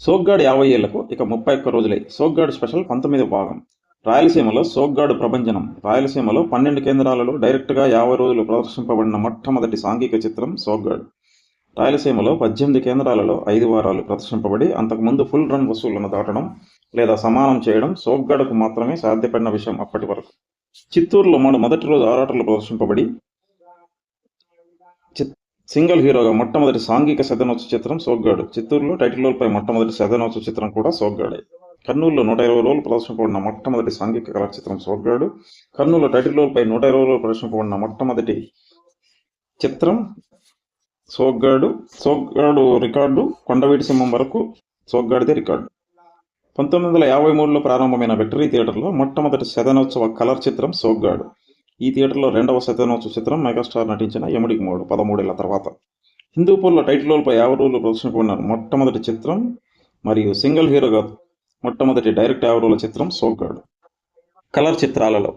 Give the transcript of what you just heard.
సోగ్గాడు 50 ఏళ్లకు ఇక 31 రోజులే. సోగ్గాడు స్పెషల్ 19వ భాగం. రాయలసీమలో సోగ్గాడు ప్రభంజనం. రాయలసీమలో 12 కేంద్రాలలో డైరెక్ట్గా 50 రోజులు ప్రదర్శింపబడిన మొట్టమొదటి సాంఘిక చిత్రం సోగ్గాడు. రాయలసీమలో 18 కేంద్రాలలో 5 వారాలు ప్రదర్శింపబడి అంతకుముందు ఫుల్ రన్ వసూళ్లను దాటడం లేదా సమానం చేయడం సోగ్గాడుకు మాత్రమే సాధ్యపడిన విషయం అప్పటి వరకు. చిత్తూరులో మొదటి రోజు ఆరాటలు ప్రదర్శింపబడి సింగిల్ హీరోగా మొట్టమొదటి సాంఘిక శతనోత్సవ చిత్రం సోగ్గాడు. చిత్తూరులో టైటిల్ రోల్పై మొట్టమొదటి శతనోత్సవ చిత్రం కూడా సోగ్గాడే. కర్నూలులో 120 రోజులు ప్రదర్శింపబడిన మొట్టమొదటి సాంఘిక కళా చిత్రం సోగ్గాడు. కర్నూలులో టైటిల్ రోల్పై 120 రోజులు ప్రదర్శింపబడిన మొట్టమొదటి చిత్రం సోగ్గాడు. సోగ్గాడు రికార్డు కొండవీటి సింహం వరకు సోగ్గాడిదే రికార్డు. 1953లో ప్రారంభమైన విక్టరీ థియేటర్లో మొట్టమొదటి శతనోత్సవ కలర్ చిత్రం సోగ్గాడు. ఈ థియేటర్లో రెండవ శతనోత్సవ చిత్రం మెగాస్టార్ నటించిన యముడికి మూడు 13 ఏళ్ల తర్వాత. హిందూపూర్లో టైటిల్ రోల్పై 50 రోజులు ప్రదర్శింపబడిన మొట్టమొదటి చిత్రం మరియు సింగిల్ హీరోగా మొట్టమొదటి డైరెక్ట్ 50 రోజుల చిత్రం సోగ్గాడు. కలర్ చిత్రాలలో